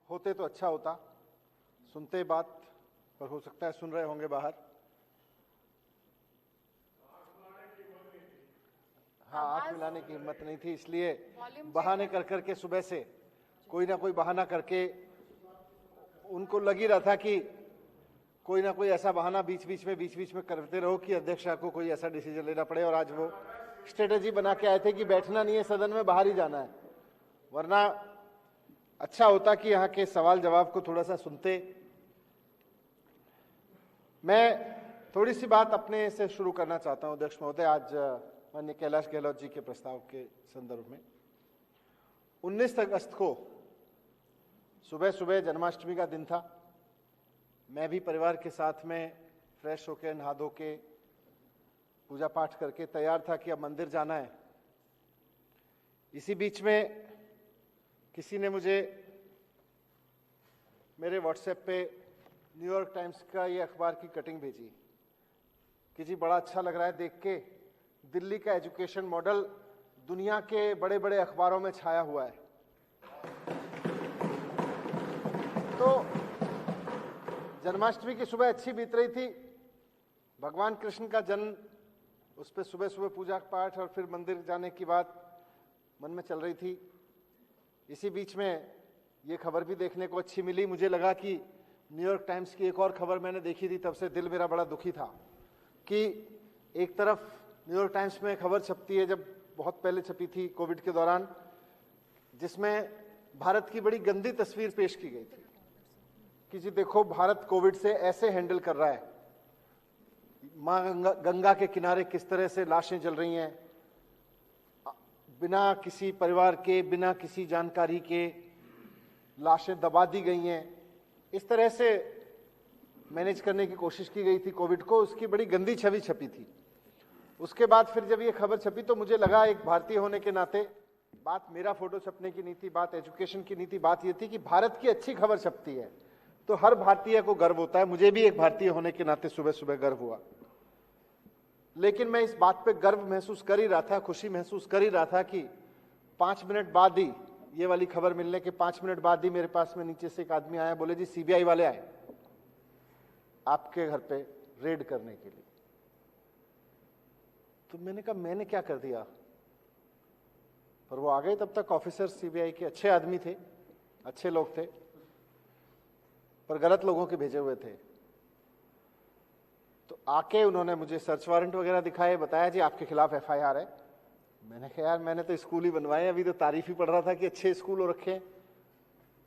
होते तो अच्छा होता, सुनते बात, पर हो सकता है सुन रहे होंगे बाहर। हाँ, आंख मिलाने की हिम्मत नहीं थी, इसलिए बहाने कर करके सुबह से कोई ना कोई बहाना करके उनको लग ही रहा था कि कोई ना कोई ऐसा बहाना बीच बीच में करते रहो कि अध्यक्ष को कोई ऐसा डिसीजन लेना पड़े। और आज वो स्ट्रेटेजी बना के आए थे कि बैठना नहीं है सदन में, बाहर ही जाना है। वरना अच्छा होता कि यहाँ के सवाल जवाब को थोड़ा सा सुनते। मैं थोड़ी सी बात अपने से शुरू करना चाहता हूं अध्यक्ष महोदय, आज माननीय कैलाश गहलोत जी के प्रस्ताव के संदर्भ में। 19 अगस्त को सुबह सुबह जन्माष्टमी का दिन था। मैं भी परिवार के साथ में फ्रेश होकर नहा धो के पूजा पाठ करके तैयार था कि अब मंदिर जाना है। इसी बीच में किसी ने मुझे मेरे व्हाट्सएप पे न्यूयॉर्क टाइम्स का ये अखबार की कटिंग भेजी कि जी बड़ा अच्छा लग रहा है देख के, दिल्ली का एजुकेशन मॉडल दुनिया के बड़े बड़े अखबारों में छाया हुआ है। तो जन्माष्टमी की सुबह अच्छी बीत रही थी, भगवान कृष्ण का जन्म, उस पर सुबह सुबह पूजा पाठ और फिर मंदिर जाने की बात मन में चल रही थी। इसी बीच में ये खबर भी देखने को अच्छी मिली। मुझे लगा कि न्यूयॉर्क टाइम्स की एक और खबर मैंने देखी थी, तब से दिल मेरा बड़ा दुखी था कि एक तरफ न्यूयॉर्क टाइम्स में खबर छपती है, जब बहुत पहले छपी थी कोविड के दौरान, जिसमें भारत की बड़ी गंदी तस्वीर पेश की गई थी कि जी देखो भारत कोविड से ऐसे हैंडल कर रहा है। मां गंगा के किनारे किस तरह से लाशें जल रही हैं, बिना किसी परिवार के, बिना किसी जानकारी के लाशें दबा दी गई हैं। इस तरह से मैनेज करने की कोशिश की गई थी कोविड को, उसकी बड़ी गंदी छवि छपी थी। उसके बाद फिर जब ये खबर छपी तो मुझे लगा एक भारतीय होने के नाते, बात मेरा फोटो छपने की नहीं थी, बात एजुकेशन की नहीं थी, बात ये थी कि भारत की अच्छी खबर छपती है तो हर भारतीय को गर्व होता है। मुझे भी एक भारतीय होने के नाते सुबह सुबह गर्व हुआ। लेकिन मैं इस बात पे गर्व महसूस कर ही रहा था, खुशी महसूस कर ही रहा था कि 5 मिनट बाद ही, ये वाली खबर मिलने के 5 मिनट बाद ही मेरे पास में नीचे से एक आदमी आया, बोले जी सीबीआई वाले आए आपके घर पे रेड करने के लिए। तो मैंने कहा मैंने क्या कर दिया, पर वो आ गए। तब तक ऑफिसर सीबीआई के अच्छे आदमी थे, अच्छे लोग थे, पर गलत लोगों के भेजे हुए थे। तो आके उन्होंने मुझे सर्च वारंट वगैरह दिखाए, बताया जी आपके खिलाफ एफआईआर है। मैंने कहा यार मैंने तो स्कूल ही बनवाए, अभी तो तारीफ ही पढ़ रहा था कि अच्छे स्कूल हो रखे हैं।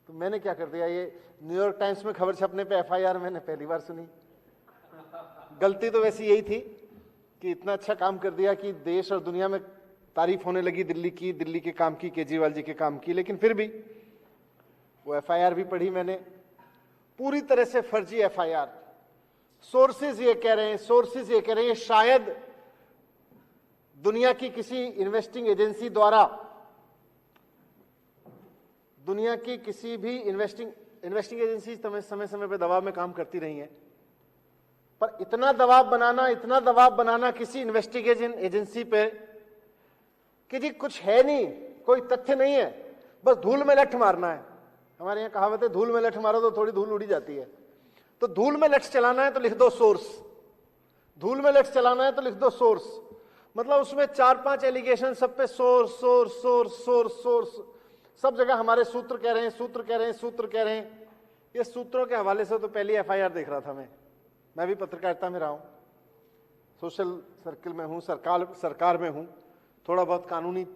तो मैंने क्या कर दिया, ये न्यूयॉर्क टाइम्स में खबर छपने पे एफआईआर मैंने पहली बार सुनी। गलती तो वैसी यही थी कि इतना अच्छा काम कर दिया कि देश और दुनिया में तारीफ होने लगी दिल्ली की, दिल्ली के काम की, केजरीवाल जी के काम की। लेकिन फिर भी वो एफआईआर भी पढ़ी मैंने, पूरी तरह से फर्जी एफआईआर। सोर्सेज ये कह रहे हैं शायद दुनिया की किसी इन्वेस्टिंग एजेंसी द्वारा, दुनिया की किसी भी इन्वेस्टिंग एजेंसी समय समय पे दबाव में काम करती रही हैं, पर इतना दबाव बनाना किसी इन्वेस्टिगेशन एजेंसी पे कि जी कुछ है नहीं, कोई तथ्य नहीं है, बस धूल में लठ मारना है। हमारे यहाँ कहावत है धूल में लठ मारो तो थोड़ी धूल उड़ी जाती है। तो धूल में लठ चलाना है तो लिख दो सोर्स, धूल में लठ चलाना है तो लिख दो सोर्स। मतलब उसमें 4-5 एलिगेशन, सब पे सोर्स, सब जगह हमारे सूत्र कह रहे हैं। ये सूत्रों के हवाले से तो पहली एफआईआर देख रहा था मैं भी पत्रकारिता में रहा हूं, सोशल सर्किल में हूं, सरकार में हूं, थोड़ा बहुत कानूनी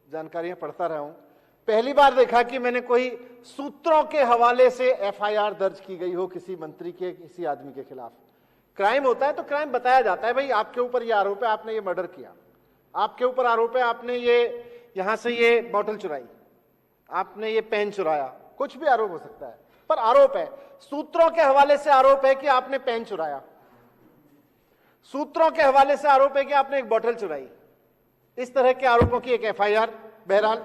जानकारियां पढ़ता रहा हूं। पहली बार देखा कि मैंने कोई सूत्रों के हवाले से एफआईआर दर्ज की गई हो किसी मंत्री के, किसी आदमी के खिलाफ। क्राइम होता है तो क्राइम बताया जाता है, भाई आपके ऊपर ये आरोप है, आपने ये मर्डर किया, आपके ऊपर आरोप है आपने ये यहां से ये बोतल चुराई, आपने ये पेन चुराया, कुछ भी आरोप हो सकता है, पर आरोप है। सूत्रों के हवाले से आरोप है कि आपने पेन चुराया, सूत्रों के हवाले से आरोप है कि आपने एक बोतल चुराई। इस तरह के आरोपों की एक एफआईआर। बहरहाल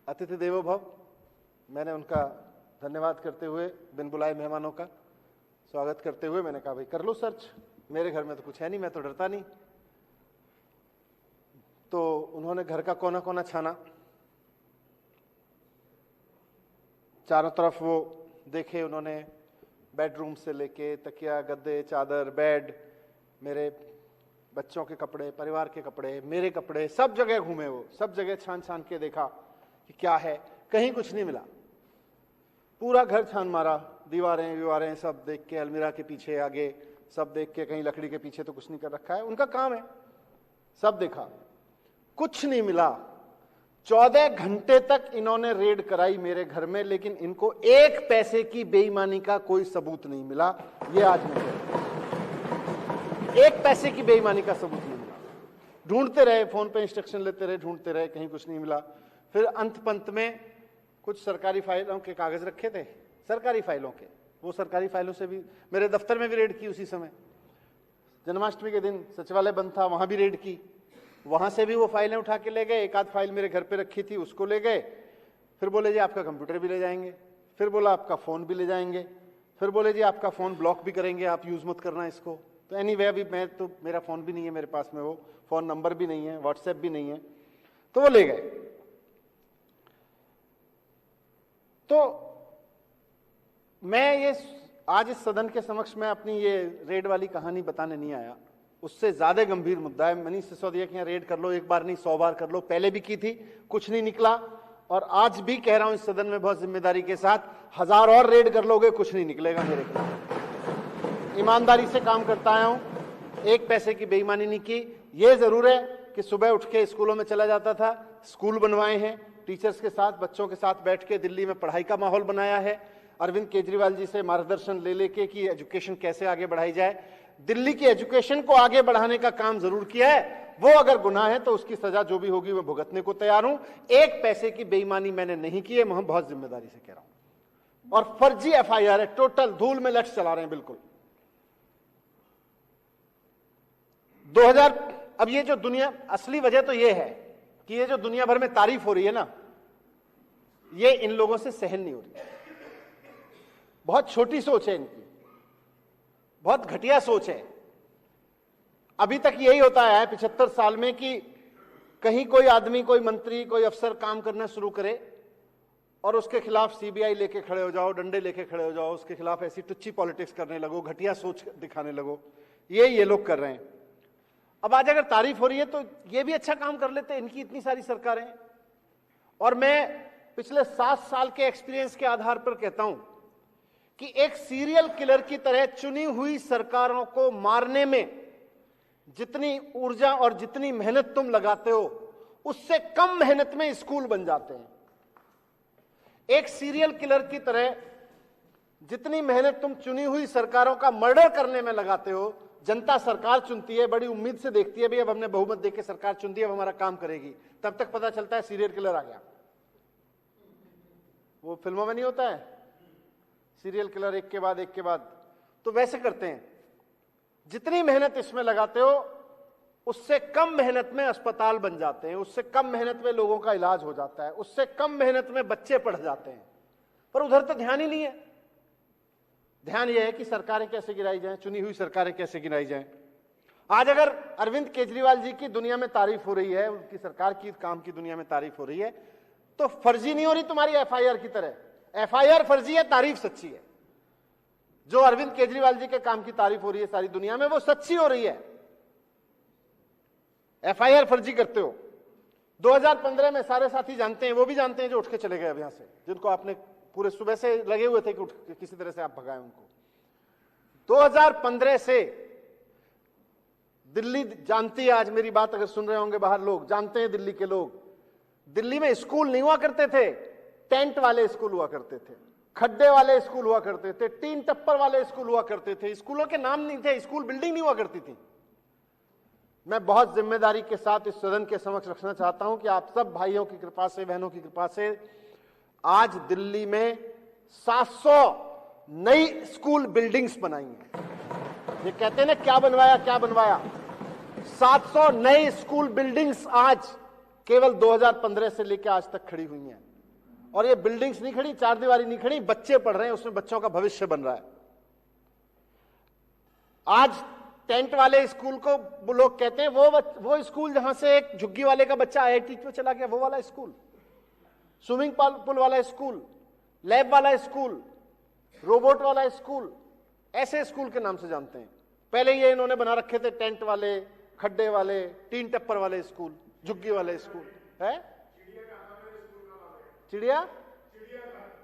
अतिथि देवो भव, मैंने उनका धन्यवाद करते हुए, बिन बुलाए मेहमानों का स्वागत करते हुए मैंने कहा भाई कर लो सर्च, मेरे घर में तो कुछ है नहीं, मैं तो डरता नहीं। उन्होंने घर का कोना कोना छाना, चारों तरफ वो देखे उन्होंने, बेडरूम से लेके तकिया, गद्दे, चादर, बेड, मेरे बच्चों के कपड़े, परिवार के कपड़े, मेरे कपड़े, सब जगह घूमे वो, सब जगह छान छान के देखा कि क्या है, कहीं कुछ नहीं मिला। पूरा घर छान मारा, दीवारें सब देख के, अलमीरा के पीछे आगे सब देख के, कहीं लकड़ी के पीछे तो कुछ नहीं कर रखा है, उनका काम है, सब देखा, कुछ नहीं मिला। 14 घंटे तक इन्होंने रेड कराई मेरे घर में, लेकिन इनको एक पैसे की बेईमानी का कोई सबूत नहीं मिला। ये आज मैं कह रहा हूं, एक पैसे की बेईमानी का सबूत नहीं मिला। ढूंढते रहे, फोन पे इंस्ट्रक्शन लेते रहे, ढूंढते रहे, कहीं कुछ नहीं मिला। फिर अंत पंत में कुछ सरकारी फाइलों के कागज रखे थे, सरकारी फाइलों के, वो सरकारी फाइलों से भी मेरे दफ्तर में भी रेड की। उसी समय जन्माष्टमी के दिन सचिवालय बंद था, वहां भी रेड की, वहां से भी वो फाइलें उठा के ले गए। एक आध फाइल मेरे घर पे रखी थी, उसको ले गए। फिर बोले जी आपका कंप्यूटर भी ले जाएंगे, फिर बोला आपका फोन भी ले जाएंगे, फिर बोले जी आपका फोन ब्लॉक भी करेंगे, आप यूज मत करना इसको। तो एनीवे अभी मैं तो, मेरा फोन भी नहीं है मेरे पास में, वो फोन नंबर भी नहीं है, व्हाट्सएप भी नहीं है, तो वो ले गए। तो मैं ये आज इस सदन के समक्ष में अपनी ये रेड वाली कहानी बताने नहीं आया, उससे ज्यादा गंभीर मुद्दा है। मनीष सिसोदिया के यहाँ रेड कर लो, एक बार नहीं 100 बार कर लो, पहले भी की थी, कुछ नहीं निकला, और आज भी कह रहा हूं इस सदन में बहुत जिम्मेदारी के साथ, 1000 और रेड कर लोगे, कुछ नहीं निकलेगा मेरे खिलाफ। ईमानदारी से काम करता आया हूं, एक पैसे की बेईमानी नहीं की। ये जरूर है कि सुबह उठ के स्कूलों में चला जाता था, स्कूल बनवाए हैं, टीचर्स के साथ, बच्चों के साथ बैठ के दिल्ली में पढ़ाई का माहौल बनाया है, अरविंद केजरीवाल जी से मार्गदर्शन ले लेके कि एजुकेशन कैसे आगे बढ़ाई जाए, दिल्ली की एजुकेशन को आगे बढ़ाने का काम जरूर किया है। वो अगर गुनाह है तो उसकी सजा जो भी होगी मैं भुगतने को तैयार हूं। एक पैसे की बेईमानी मैंने नहीं की है, मैं बहुत जिम्मेदारी से कह रहा हूं। और फर्जी एफआईआर है, टोटल धूल में लठ चला रहे हैं बिल्कुल। 2000, अब ये जो दुनिया, असली वजह तो ये है कि ये जो दुनिया भर में तारीफ हो रही है ना, ये इन लोगों से सहन नहीं हो रही। बहुत छोटी सोच है इनकी, बहुत घटिया सोच है। अभी तक यही होता है 75 साल में कि कहीं कोई आदमी, कोई मंत्री, कोई अफसर काम करना शुरू करे और उसके खिलाफ सीबीआई लेके खड़े हो जाओ, डंडे लेके खड़े हो जाओ, उसके खिलाफ ऐसी टुच्ची पॉलिटिक्स करने लगो, घटिया सोच दिखाने लगो। ये लोग कर रहे हैं। अब आज अगर तारीफ हो रही है तो ये भी अच्छा काम कर लेते, इनकी इतनी सारी सरकारें। और मैं पिछले 7 साल के एक्सपीरियंस के आधार पर कहता हूं कि एक सीरियल किलर की तरह चुनी हुई सरकारों को मारने में जितनी ऊर्जा और जितनी मेहनत तुम लगाते हो, उससे कम मेहनत में स्कूल बन जाते हैं। एक सीरियल किलर की तरह जितनी मेहनत तुम चुनी हुई सरकारों का मर्डर करने में लगाते हो, जनता सरकार चुनती है, बड़ी उम्मीद से देखती है, भाई अब हमने बहुमत देके सरकार चुन दी, अब हमारा काम करेगी, तब तक पता चलता है सीरियल किलर आ गया। वो फिल्मों में नहीं होता है सीरियल किलर एक के बाद एक के बाद, तो वैसे करते हैं। जितनी मेहनत इसमें लगाते हो उससे कम मेहनत में अस्पताल बन जाते हैं, उससे कम मेहनत में लोगों का इलाज हो जाता है, उससे कम मेहनत में बच्चे पढ़ जाते हैं। पर उधर तो ध्यान ही नहीं है। ध्यान यह है कि सरकारें कैसे गिराई जाएं, चुनी हुई सरकारें कैसे गिराई जाएं। आज अगर अरविंद केजरीवाल जी की दुनिया में तारीफ हो रही है, उनकी सरकार की काम की दुनिया में तारीफ हो रही है, तो फर्जी नहीं हो रही तुम्हारी एफआईआर की तरह। एफआईआर फर्जी है, तारीफ सच्ची है। जो अरविंद केजरीवाल जी के काम की तारीफ हो रही है सारी दुनिया में, वो सच्ची हो रही है। एफआईआर फर्जी करते हो। 2015 में सारे साथी जानते हैं, वो भी जानते हैं जो उठ के चले गए अब यहां से, जिनको आपने पूरे सुबह से लगे हुए थे कि उठ किसी तरह से आप भगाएं उनको। 2015 से दिल्ली जानती है, आज मेरी बात अगर सुन रहे होंगे बाहर लोग, जानते हैं दिल्ली के लोग, दिल्ली में स्कूल नहीं हुआ करते थे, टेंट वाले स्कूल हुआ करते थे, खड्डे वाले स्कूल हुआ करते थे, 3 टप्पर वाले स्कूल हुआ करते थे, स्कूलों के नाम नहीं थे, स्कूल बिल्डिंग नहीं हुआ करती थी। मैं बहुत जिम्मेदारी के साथ इस सदन के समक्ष रखना चाहता हूं कि आप सब भाइयों की कृपा से, बहनों की कृपा से आज दिल्ली में 700 नई स्कूल बिल्डिंग्स बनाई हैं। ये कहते हैं ना क्या बनवाया क्या बनवाया, 700 नई स्कूल बिल्डिंग्स आज केवल 2015 से लेकर आज तक खड़ी हुई हैं। और ये बिल्डिंग्स नहीं खड़ी, चार दीवारी नहीं खड़ी, बच्चे पढ़ रहे हैं, उसमें बच्चों का भविष्य बन रहा है। आज टेंट वाले स्कूल को वो लोग कहते हैं वो स्कूल जहां से एक झुग्गी वाले का बच्चा IIT में चला गया, वो वाला स्कूल, स्विमिंग पूल वाला स्कूल, लैब वाला स्कूल, रोबोट वाला स्कूल, ऐसे स्कूल के नाम से जानते हैं। पहले ये इन्होंने बना रखे थे टेंट वाले, खड्डे वाले, 3 टप्पर वाले स्कूल, झुग्गी वाले स्कूल है,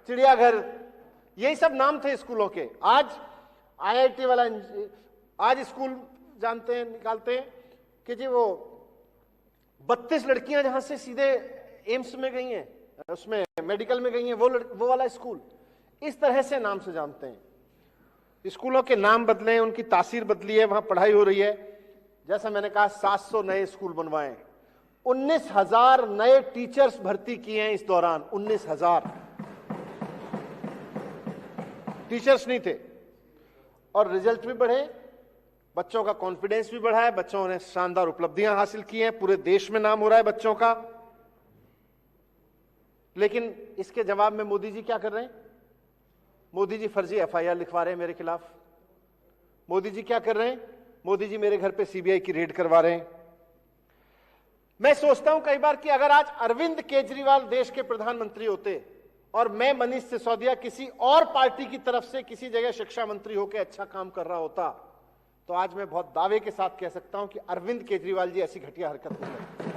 चिड़ियाघर, यही सब नाम थे स्कूलों के। आज IIT वाला, आज स्कूल जानते हैं, निकालते हैं कि जी वो 32 लड़कियां जहां से सीधे एम्स में गई हैं, उसमें मेडिकल में गई हैं, वो वाला स्कूल। इस तरह से नाम से जानते हैं। स्कूलों के नाम बदले, उनकी तासीर बदली है, वहां पढ़ाई हो रही है। जैसा मैंने कहा 700 नए स्कूल बनवाए, 19,000 नए टीचर्स भर्ती किए हैं इस दौरान। 19,000 टीचर्स नहीं थे, और रिजल्ट भी बढ़े, बच्चों का कॉन्फिडेंस भी बढ़ा है, बच्चों ने शानदार उपलब्धियां हासिल की हैं, पूरे देश में नाम हो रहा है बच्चों का। लेकिन इसके जवाब में मोदी जी क्या कर रहे हैं? मोदी जी फर्जी FIR लिखवा रहे हैं मेरे खिलाफ। मोदी जी क्या कर रहे हैं? मोदी जी मेरे घर पे CBI की रेड करवा रहे हैं। मैं सोचता हूं कई बार कि अगर आज अरविंद केजरीवाल देश के प्रधानमंत्री होते और मैं मनीष सिसोदिया किसी और पार्टी की तरफ से किसी जगह शिक्षा मंत्री होकर अच्छा काम कर रहा होता, तो आज मैं बहुत दावे के साथ कह सकता हूं कि अरविंद केजरीवाल जी ऐसी घटिया हरकत नहीं करते।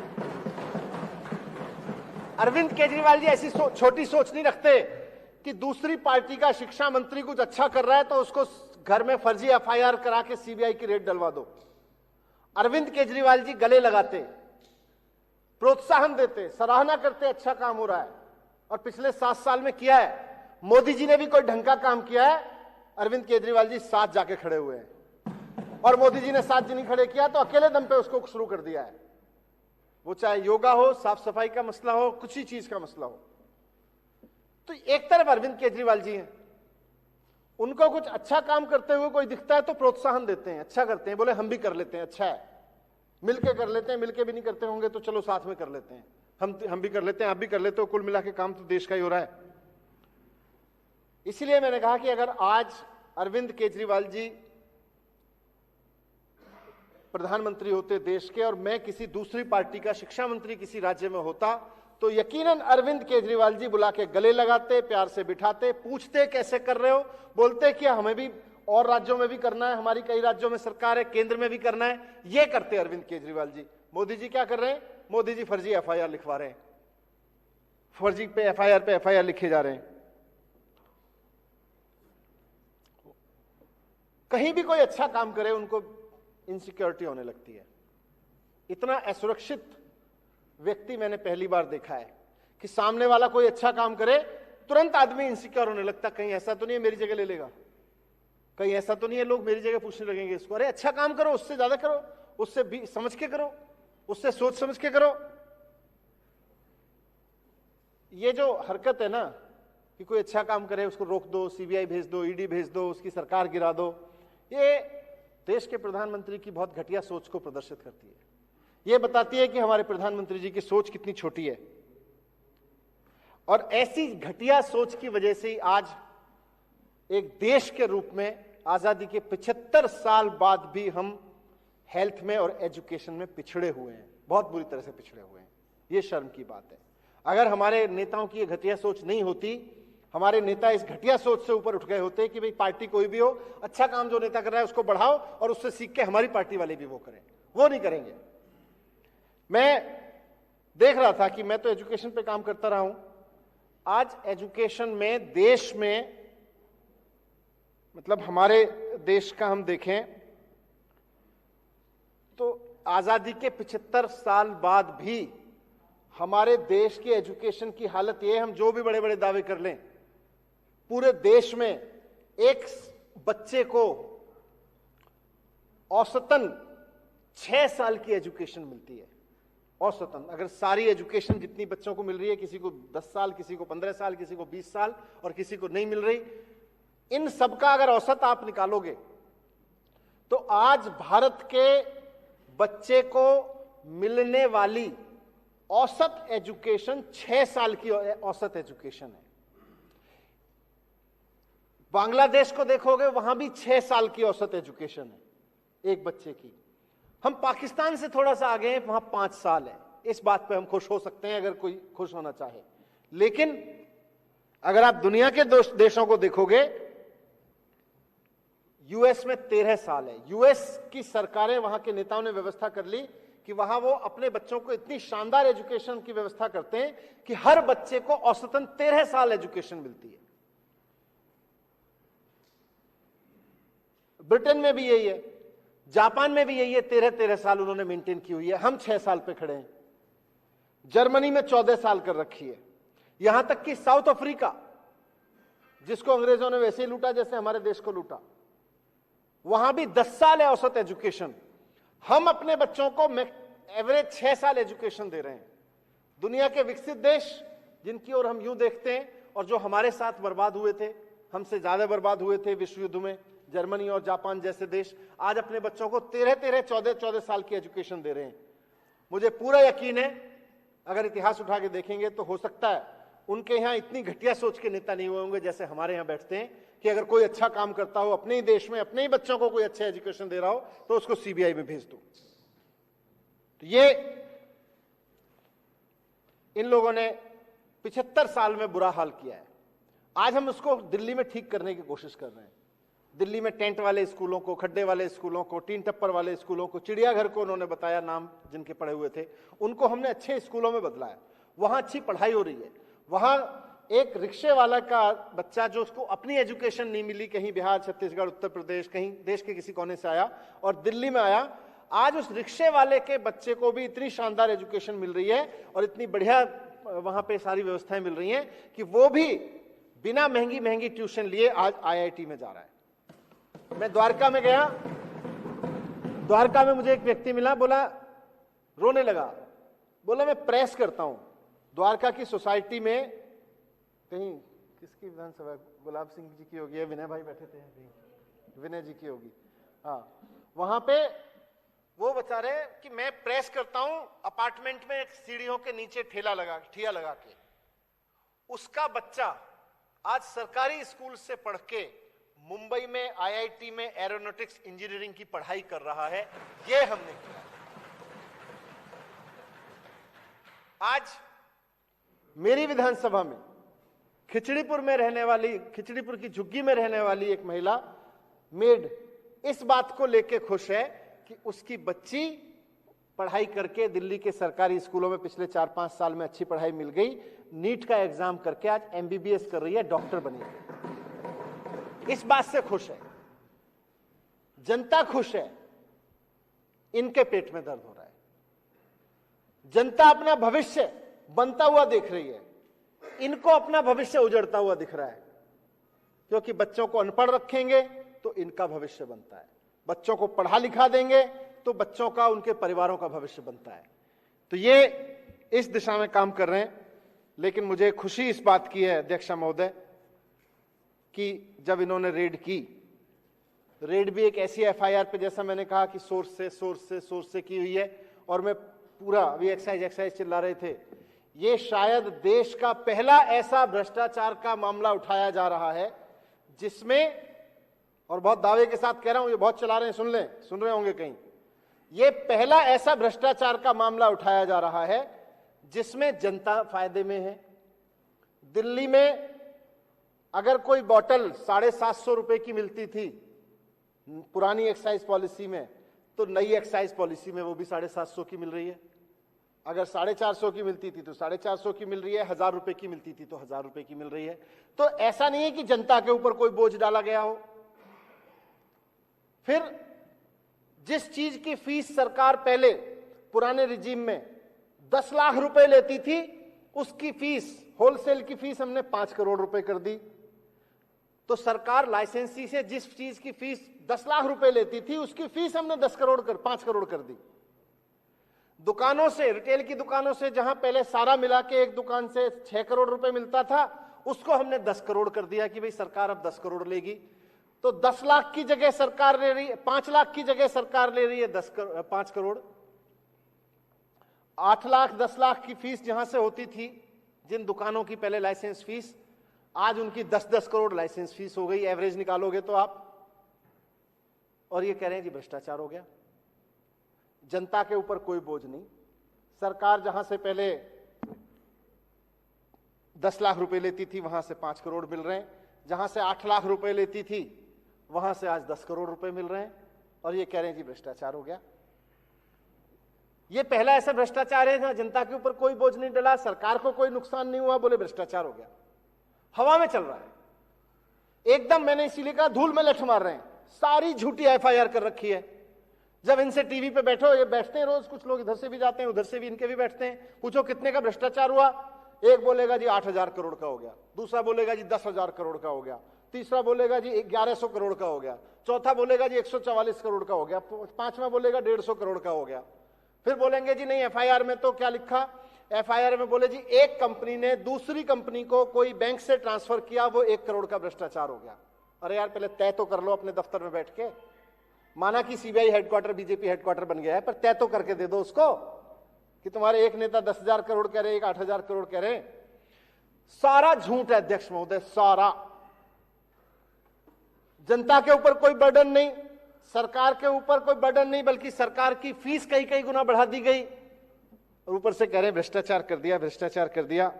अरविंद केजरीवाल जी ऐसी छोटी सोच नहीं रखते कि दूसरी पार्टी का शिक्षा मंत्री कुछ अच्छा कर रहा है तो उसको घर में फर्जी FIR करा के CBI की रेड डलवा दो। अरविंद केजरीवाल जी गले लगाते, प्रोत्साहन देते, सराहना करते, अच्छा काम हो रहा है, और पिछले 7 साल में किया है। मोदी जी ने भी कोई ढंग का काम किया है, अरविंद केजरीवाल जी साथ जाके खड़े हुए हैं, और मोदी जी ने साथ जी नहीं खड़े किया तो अकेले दम पे उसको शुरू कर दिया है। वो चाहे योगा हो, साफ सफाई का मसला हो, कुछ ही चीज का मसला हो। तो एक तरफ अरविंद केजरीवाल जी हैं, उनको कुछ अच्छा काम करते हुए कोई दिखता है तो प्रोत्साहन देते हैं, अच्छा करते हैं, बोले हम भी कर लेते हैं, अच्छा है, मिलके कर लेते हैं, मिलके भी नहीं करते होंगे तो चलो साथ में कर लेते हैं, हम भी कर लेते हैं, आप भी कर लेते हो, कुल मिला के काम तो देश का ही हो रहा है। इसलिए मैंने कहा कि अगर आज अरविंद केजरीवाल जी प्रधानमंत्री होते देश के और मैं किसी दूसरी पार्टी का शिक्षा मंत्री किसी राज्य में होता, तो यकीनन अरविंद केजरीवाल जी बुला के गले लगाते, प्यार से बिठाते, पूछते कैसे कर रहे हो, बोलते कि हमें भी और राज्यों में भी करना है, हमारी कई राज्यों में सरकार है, केंद्र में भी करना है, ये करते अरविंद केजरीवाल जी। मोदी जी क्या कर रहे हैं? मोदी जी फर्जी FIR लिखवा रहे हैं, फर्जी पे FIR लिखे जा रहे हैं। कहीं भी कोई अच्छा काम करे उनको इनसिक्योरिटी होने लगती है। इतना असुरक्षित व्यक्ति मैंने पहली बार देखा है कि सामने वाला कोई अच्छा काम करे तुरंत आदमी इनसिक्योर होने लगता, कहीं ऐसा तो नहीं है मेरी जगह ले लेगा, कहीं ऐसा तो नहीं है लोग मेरी जगह पूछने लगेंगे इसको। अरे अच्छा काम करो, उससे ज्यादा करो, उससे भी समझ के करो, उससे सोच समझ के करो। ये जो हरकत है ना कि कोई अच्छा काम करे उसको रोक दो, CBI भेज दो, ED भेज दो, उसकी सरकार गिरा दो, ये देश के प्रधानमंत्री की बहुत घटिया सोच को प्रदर्शित करती है। ये बताती है कि हमारे प्रधानमंत्री जी की सोच कितनी छोटी है। और ऐसी घटिया सोच की वजह से ही आज एक देश के रूप में आजादी के 75 साल बाद भी हम हेल्थ में और एजुकेशन में पिछड़े हुए हैं, बहुत बुरी तरह से पिछड़े हुए हैं। ये शर्म की बात है। अगर हमारे नेताओं की ये घटिया सोच नहीं होती, हमारे नेता इस घटिया सोच से ऊपर उठ गए होते कि भाई पार्टी कोई भी हो, अच्छा काम जो नेता कर रहा है उसको बढ़ाओ और उससे सीख के हमारी पार्टी वाले भी वो करें, वो नहीं करेंगे। मैं देख रहा था कि मैं तो एजुकेशन पे काम करता रहा हूं, आज एजुकेशन में देश में, मतलब हमारे देश का हम देखें तो आजादी के 75 साल बाद भी हमारे देश की एजुकेशन की हालत यह है, हम जो भी बड़े बड़े दावे कर लें, पूरे देश में एक बच्चे को औसतन 6 साल की एजुकेशन मिलती है। औसतन अगर सारी एजुकेशन जितनी बच्चों को मिल रही है, किसी को 10 साल, किसी को 15 साल, किसी को 20 साल और किसी को नहीं मिल रही, इन सबका अगर औसत आप निकालोगे तो आज भारत के बच्चे को मिलने वाली औसत एजुकेशन 6 साल की औसत एजुकेशन है। बांग्लादेश को देखोगे वहां भी 6 साल की औसत एजुकेशन है। एक बच्चे की। हम पाकिस्तान से थोड़ा सा आगे हैं, वहां 5 साल है। इस बात पे हम खुश हो सकते हैं अगर कोई खुश होना चाहे, लेकिन अगर आप दुनिया के देशों को देखोगे, यूएस में 13 साल है। यूएस की सरकारें, वहां के नेताओं ने व्यवस्था कर ली कि वहां वो अपने बच्चों को इतनी शानदार एजुकेशन की व्यवस्था करते हैं कि हर बच्चे को औसतन 13 साल एजुकेशन मिलती है। ब्रिटेन में भी यही है, जापान में भी यही है, 13-13 साल उन्होंने मेंटेन की हुई है। हम 6 साल पे खड़े हैं। जर्मनी में 14 साल कर रखी है। यहां तक कि साउथ अफ्रीका, जिसको अंग्रेजों ने वैसे ही लूटा जैसे हमारे देश को लूटा, वहां भी 10 साल है औसत एजुकेशन। हम अपने बच्चों को एवरेज 6 साल एजुकेशन दे रहे हैं। दुनिया के विकसित देश जिनकी ओर हम यूं देखते हैं और जो हमारे साथ बर्बाद हुए थे, हमसे ज्यादा बर्बाद हुए थे विश्व युद्ध में, जर्मनी और जापान जैसे देश, आज अपने बच्चों को 13-13, 14-14 साल की एजुकेशन दे रहे हैं। मुझे पूरा यकीन है, अगर इतिहास उठा के देखेंगे तो हो सकता है उनके यहां इतनी घटिया सोच के नेता नहीं हुए होंगे जैसे हमारे यहां बैठते हैं कि अगर कोई अच्छा काम करता हो अपने ही देश में, अपने ही बच्चों को कोई अच्छा एजुकेशन दे रहा हो, तो उसको सीबीआई में भेज दो। तो ये इन लोगों ने 75 साल में बुरा हाल किया है। आज हम उसको दिल्ली में ठीक करने की कोशिश कर रहे हैं। दिल्ली में टेंट वाले स्कूलों को, खड्डे वाले स्कूलों को, टीन टप्पर वाले स्कूलों को, चिड़ियाघर को उन्होंने बताया नाम जिनके पढ़े हुए थे, उनको हमने अच्छे स्कूलों में बदला है। वहां अच्छी पढ़ाई हो रही है। वहां एक रिक्शे वाला का बच्चा जो उसको अपनी एजुकेशन नहीं मिली, कहीं बिहार, छत्तीसगढ़, उत्तर प्रदेश, कहीं देश के किसी कोने से आया और दिल्ली में आया, आज उस रिक्शे वाले के बच्चे को भी इतनी शानदार एजुकेशन मिल रही है और इतनी बढ़िया वहां पे सारी व्यवस्थाएं मिल रही हैं कि वो भी बिना महंगी महंगी ट्यूशन लिए आज आईआईटी में जा रहा है। मैं द्वारका में गया, द्वारका में मुझे एक व्यक्ति मिला, बोला, रोने लगा, बोला मैं प्रेस करता हूं द्वारका की सोसाइटी में, कहीं किसकी विधानसभा, गुलाब सिंह जी की होगी, विनय भाई बैठे थे कहीं, विनय जी की होगी, हाँ, वहां पे वो बता रहे कि मैं प्रेस करता हूं अपार्टमेंट में सीढ़ियों के नीचे ठिया लगा के। उसका बच्चा आज सरकारी स्कूल से पढ़ के मुंबई में आईआईटी में एरोनॉटिक्स इंजीनियरिंग की पढ़ाई कर रहा है। ये हमने किया। आज मेरी विधानसभा में खिचड़ीपुर में रहने वाली, खिचड़ीपुर की झुग्गी में रहने वाली एक महिला मेड इस बात को लेके खुश है कि उसकी बच्ची पढ़ाई करके दिल्ली के सरकारी स्कूलों में पिछले 4-5 साल में अच्छी पढ़ाई मिल गई, नीट का एग्जाम करके आज एमबीबीएस कर रही है, डॉक्टर बनी है। इस बात से खुश है, जनता खुश है, इनके पेट में दर्द हो रहा है। जनता अपना भविष्य बनता हुआ देख रही है, इनको अपना भविष्य उजड़ता हुआ दिख रहा है, क्योंकि बच्चों को अनपढ़ रखेंगे तो इनका भविष्य बनता है, बच्चों को पढ़ा लिखा देंगे तो बच्चों का, उनके परिवारों का भविष्य बनता है। तो ये इस दिशा में काम कर रहे हैं। लेकिन मुझे खुशी इस बात की है अध्यक्षा महोदय कि जब इन्होंने रेड की, रेड भी एक ऐसी एफआईआर पे, जैसा मैंने कहा कि सोर्स से की हुई है, और मैं पूरा अभी एक्साइज चिल्ला रहे थे, ये शायद देश का पहला ऐसा भ्रष्टाचार का मामला उठाया जा रहा है जिसमें, और बहुत दावे के साथ कह रहा हूं, ये बहुत चला रहे हैं, सुन रहे होंगे कहीं, ये पहला ऐसा भ्रष्टाचार का मामला उठाया जा रहा है जिसमें जनता फायदे में है। दिल्ली में अगर कोई बोतल 750 रुपए की मिलती थी पुरानी एक्साइज पॉलिसी में, तो नई एक्साइज पॉलिसी में वो भी 750 की मिल रही है। अगर 450 की मिलती थी तो 450 की मिल रही है, 1000 रुपए की मिलती थी तो 1000 रुपए की मिल रही है। तो ऐसा नहीं है कि जनता के ऊपर कोई बोझ डाला गया हो। फिर जिस चीज की फीस सरकार पहले पुराने रिजीम में 10 लाख रुपए लेती थी, उसकी फीस, होलसेल की फीस हमने 5 करोड़ रुपए कर दी। तो सरकार लाइसेंसी से जिस चीज की फीस 10 लाख रुपए लेती थी, उसकी फीस हमने 5 करोड़ कर दी। दुकानों से, रिटेल की दुकानों से, जहां पहले सारा मिला के एक दुकान से 6 करोड़ रुपए मिलता था, उसको हमने 10 करोड़ कर दिया कि भाई सरकार अब 10 करोड़ लेगी। तो 10 लाख की जगह सरकार ले रही है, 5 लाख की जगह सरकार ले रही है 5 करोड़। 8 लाख 10 लाख की फीस जहां से होती थी जिन दुकानों की पहले लाइसेंस फीस, आज उनकी 10-10 करोड़ लाइसेंस फीस हो गई, एवरेज निकालोगे तो आप। और ये कह रहे हैं जी भ्रष्टाचार हो गया। जनता के ऊपर कोई बोझ नहीं। सरकार जहां से पहले 10 लाख रुपए लेती थी वहां से 5 करोड़ मिल रहे हैं, जहां से 8 लाख रुपए लेती थी वहां से आज 10 करोड़ रुपए मिल रहे हैं, और ये कह रहे हैं जी भ्रष्टाचार हो गया। ये पहला ऐसा भ्रष्टाचार है जहां जनता के ऊपर कोई बोझ नहीं डला, सरकार को कोई नुकसान नहीं हुआ, बोले भ्रष्टाचार हो गया। हवा में चल रहा है एकदम। मैंने इसीलिए कहा धूल में लठ मार रहे हैं, सारी झूठी एफआईआर कर रखी है। जब इनसे टीवी पे बैठो, ये बैठते हैं रोज, कुछ लोग इधर से भी जाते हैं उधर से भी, इनके भी बैठते हैं, पूछो कितने का भ्रष्टाचार हुआ, एक बोलेगा जी 8,000 करोड़ का हो गया, दूसरा बोलेगा जी 10,000 करोड़ का हो गया, तीसरा बोलेगा जी 1100 करोड़ का हो गया, चौथा बोलेगा जी 144 करोड़ का हो गया, पांचवा बोलेगा 150 करोड़ का हो गया। फिर बोलेंगे जी नहीं एफआईआर में तो क्या लिखा, एफआईआर में बोले जी एक कंपनी ने दूसरी कंपनी को कोई बैंक से ट्रांसफर किया, वो 1 करोड़ का भ्रष्टाचार हो गया। अरे यार पहले तय तो कर लो अपने दफ्तर में बैठ के। माना कि सीबीआई हेडक्वार्टर बीजेपी हेडक्वार्टर बन गया है, पर तय तो करके दे दो उसको कि तुम्हारे एक नेता 10,000 करोड़ कह रहे, एक 8,000 करोड़ कह रहे। सारा झूठ है अध्यक्ष महोदय, सारा। जनता के ऊपर कोई बर्डन नहीं, सरकार के ऊपर कोई बर्डन नहीं, बल्कि सरकार की फीस कई कई गुना बढ़ा दी गई, और ऊपर से कह रहे भ्रष्टाचार कर दिया, भ्रष्टाचार कर दिया।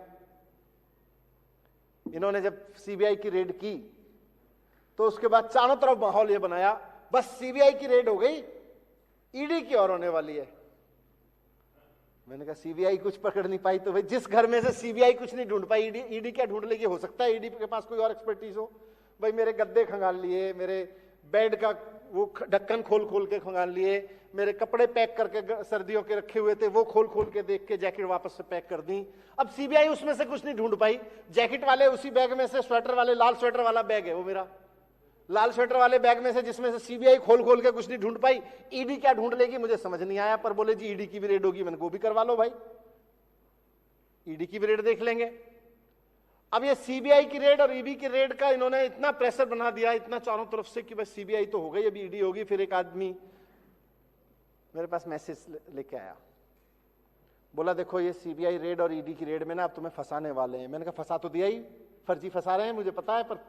इन्होंने जब सीबीआई की रेड की तो उसके बाद चारों तरफ माहौल यह बनाया बस सीबीआई की रेड हो गई, ईडी की और होने वाली है। मैंने कहा सीबीआई कुछ पकड़ नहीं पाई तो भाई जिस घर में से सीबीआई कुछ नहीं ढूंढ पाई, ईडी क्या ढूंढ लेगी? हो सकता है ईडी के पास कोई और एक्सपर्टीज हो। भाई मेरे गद्दे खंगाल लिए, मेरे बेड का वो ढक्कन खोल खोल के खंगाल लिए, मेरे कपड़े पैक करके सर्दियों के रखे हुए थे वो खोल खोल के देख के जैकेट वापस से पैक कर दी। अब सीबीआई उसमें से कुछ नहीं ढूंढ पाई। जैकेट वाले उसी बैग में से, स्वेटर वाले, लाल स्वेटर वाला बैग है वो मेरा, लाल स्वेटर वाले बैग में से जिसमें से सीबीआई खोल खोल के कुछ नहीं ढूंढ पाई। ईडी क्या ढूंढ लेगी मुझे समझ नहीं आया, पर बोले जी ईडी की भी रेड होगी। मैंने वो भी करवा लो भाई, ईडी की भी रेड देख लेंगे। अब ये सीबीआई की रेड और ईडी की रेड का इन्होंने इतना प्रेशर बना दिया, इतना चारों तरफ से कि बस सीबीआई तो हो गई, अभी ईडी होगी। फिर एक आदमी मेरे पास मैसेज लेके आया, बोला देखो ये सीबीआई रेड और ईडी की रेड में ना अब तुम्हें फंसाने वाले हैं। मैंने कहा फंसा तो दिया ही, फर्जी फंसा रहे हैं मुझे पता है, पर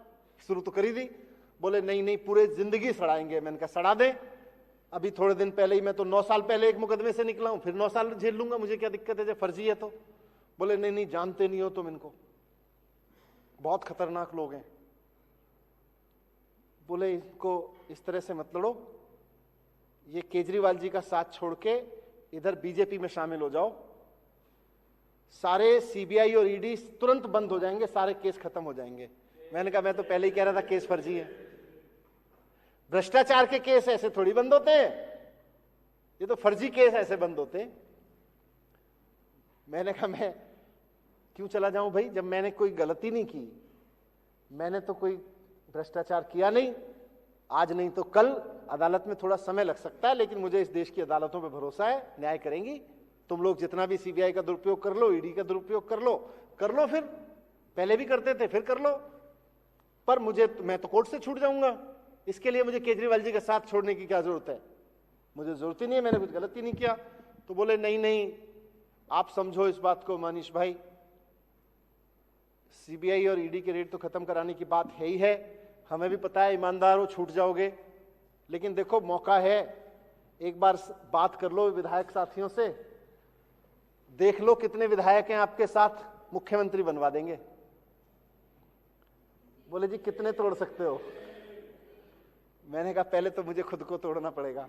शुरू तो करी दी। बोले नहीं नहीं पूरे जिंदगी सड़ाएंगे। मैंने कहा सड़ा दे, अभी थोड़े दिन पहले ही मैं तो 9 साल पहले एक मुकदमे से निकला हूं, फिर 9 साल झेल लूंगा, मुझे क्या दिक्कत है जब फर्जी है तो। बोले नहीं नहीं जानते नहीं हो तुम इनको, बहुत खतरनाक लोग हैं। बोले इनको इस तरह से मत लड़ो, ये केजरीवाल जी का साथ छोड़ के इधर बीजेपी में शामिल हो जाओ, सारे सीबीआई और ईडी तुरंत बंद हो जाएंगे, सारे केस खत्म हो जाएंगे। मैंने कहा मैं तो पहले ही कह रहा था केस फर्जी है। भ्रष्टाचार के केस ऐसे थोड़ी बंद होते हैं, ये तो फर्जी केस ऐसे बंद होते हैं। मैंने कहा मैं क्यों चला जाऊं भाई, जब मैंने कोई गलती नहीं की, मैंने तो कोई भ्रष्टाचार किया नहीं। आज नहीं तो कल अदालत में थोड़ा समय लग सकता है, लेकिन मुझे इस देश की अदालतों पे भरोसा है, न्याय करेंगी। तुम लोग जितना भी सीबीआई का दुरुपयोग कर लो, ईडी का दुरुपयोग कर लो फिर, पहले भी करते थे फिर कर लो, पर मैं तो कोर्ट से छूट जाऊंगा। इसके लिए मुझे केजरीवाल जी का साथ छोड़ने की क्या जरूरत है? मुझे जरूरत ही नहीं है, मैंने कुछ गलती नहीं किया। तो बोले नहीं नहीं आप समझो इस बात को मनीष भाई, सीबीआई और ईडी की रेड तो खत्म कराने की बात है ही है, हमें भी पता है ईमानदार हो छूट जाओगे, लेकिन देखो मौका है, एक बार बात कर लो विधायक साथियों से, देख लो कितने विधायक हैं आपके साथ, मुख्यमंत्री बनवा देंगे। बोले जी कितने तोड़ सकते हो? मैंने कहा पहले तो मुझे खुद को तोड़ना पड़ेगा,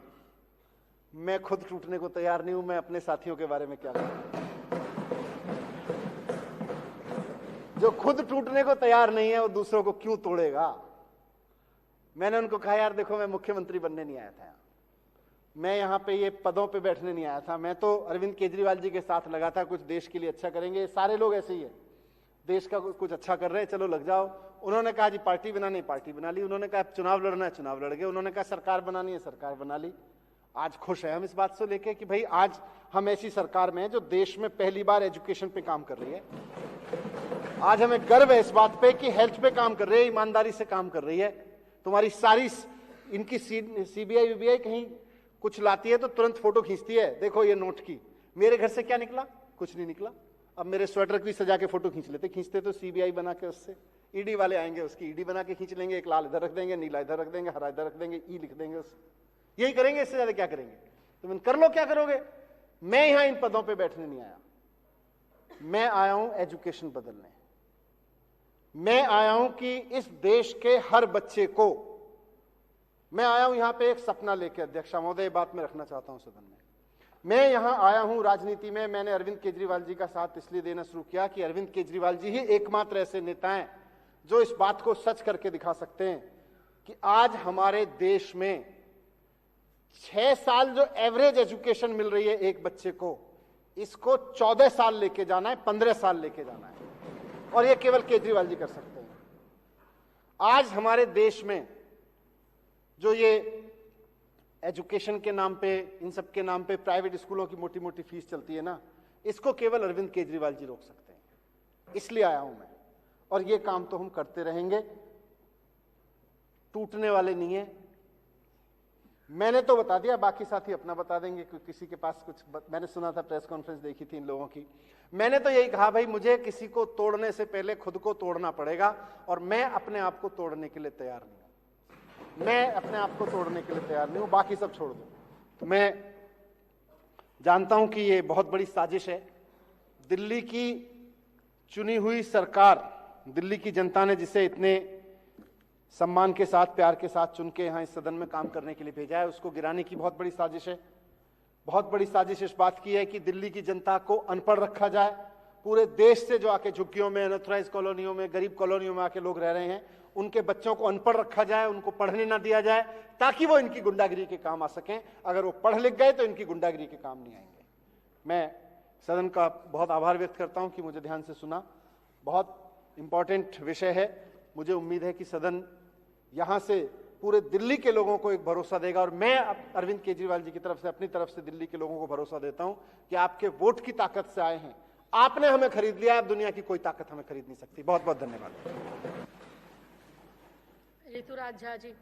मैं खुद टूटने को तैयार नहीं हूं, मैं अपने साथियों के बारे में क्या कहूं? जो खुद टूटने को तैयार नहीं है वो दूसरों को क्यों तोड़ेगा? मैंने उनको कहा यार देखो मैं मुख्यमंत्री बनने नहीं आया था, मैं यहां पे ये पदों पे बैठने नहीं आया था, मैं तो अरविंद केजरीवाल जी के साथ लगा था, कुछ देश के लिए अच्छा करेंगे, सारे लोग ऐसे ही है, देश का कुछ अच्छा कर रहे हैं, चलो लग जाओ। उन्होंने कहा जी पार्टी बनानी, पार्टी बना ली। उन्होंने कहा चुनाव लड़ना है, चुनाव लड़ गए। उन्होंने कहा सरकार बनानी है, सरकार बना ली। आज खुश है हम इस बात से लेके कि भाई आज हम ऐसी सरकार में हैं जो देश में पहली बार एजुकेशन पे काम कर रही है। आज हमें गर्व है इस बात पे कि हेल्थ पे काम कर रही है, ईमानदारी से काम कर रही है। तुम्हारी सारी इनकी सीबीआई वीबीआई कहीं कुछ लाती है तो तुरंत फोटो खींचती है, देखो ये नोट की। मेरे घर से क्या निकला? कुछ नहीं निकला। अब मेरे स्वेटर की सजा के फोटो खींच लेते, खींचते तो सीबीआई बना के, उससे ईडी वाले आएंगे उसकी ईडी बना के खींच लेंगे, एक लाल इधर रख देंगे, नीला इधर रख देंगे, हरा इधर रख देंगे, ई लिख देंगे उस यही करेंगे, इससे ज्यादा क्या करेंगे? तुम कर लो, क्या करोगे? मैं यहां इन पदों पे बैठने नहीं आया, मैं आया हूं एजुकेशन बदलने। मैं आया हूं कि इस देश के हर बच्चे को, मैं आया हूं यहां पे एक सपना लेके। अध्यक्ष महोदय, बात मैं रखना चाहता हूं सदन में। मैं यहां आया हूं राजनीति में, मैंने अरविंद केजरीवाल जी का साथ इसलिए देना शुरू किया कि अरविंद केजरीवाल जी ही एकमात्र ऐसे नेता हैं जो इस बात को सच करके दिखा सकते हैं कि आज हमारे देश में 6 साल जो एवरेज एजुकेशन मिल रही है एक बच्चे को, इसको 14 साल लेके जाना है, 15 साल लेके जाना है, और ये केवल केजरीवाल जी कर सकते हैं। आज हमारे देश में जो ये एजुकेशन के नाम पे, इन सब के नाम पे प्राइवेट स्कूलों की मोटी मोटी फीस चलती है ना, इसको केवल अरविंद केजरीवाल जी रोक सकते हैं। इसलिए आया हूं मैं, और ये काम तो हम करते रहेंगे, टूटने वाले नहीं है। मैंने तो बता दिया, बाकी साथी अपना बता देंगे कि किसी के पास कुछ मैंने सुना था, प्रेस कॉन्फ्रेंस देखी थी इन लोगों की। मैंने तो यही कहा, भाई मुझे किसी को तोड़ने से पहले खुद को तोड़ना पड़ेगा, और मैं अपने आप को तोड़ने के लिए तैयार नहीं हूं। मैं अपने आप को तोड़ने के लिए तैयार नहीं हूं, बाकी सब छोड़ दो। तो मैं जानता हूं कि ये बहुत बड़ी साजिश है। दिल्ली की चुनी हुई सरकार, दिल्ली की जनता ने जिसे इतने सम्मान के साथ, प्यार के साथ चुन के यहां इस सदन में काम करने के लिए भेजा है, उसको गिराने की बहुत बड़ी साजिश है। बहुत बड़ी साजिश इस बात की है कि दिल्ली की जनता को अनपढ़ रखा जाए। पूरे देश से जो आके झुग्गियों में, अनऑथराइज्ड कॉलोनियों में, गरीब कॉलोनियों में आके लोग रह रहे हैं, उनके बच्चों को अनपढ़ रखा जाए, उनको पढ़ने ना दिया जाए, ताकि वो इनकी गुंडागिरी के काम आ सकें। अगर वो पढ़ लिख गए तो इनकी गुंडागिरी के काम नहीं आएंगे। मैं सदन का बहुत आभार व्यक्त करता हूं कि मुझे ध्यान से सुना। बहुत इंपॉर्टेंट विषय है। मुझे उम्मीद है कि सदन यहां से पूरे दिल्ली के लोगों को एक भरोसा देगा, और मैं अरविंद केजरीवाल जी की तरफ से, अपनी तरफ से दिल्ली के लोगों को भरोसा देता हूं कि आपके वोट की ताकत से आए हैं, आपने हमें खरीद लिया, दुनिया की कोई ताकत हमें खरीद नहीं सकती। बहुत बहुत धन्यवाद। ऋतुराज झा जी।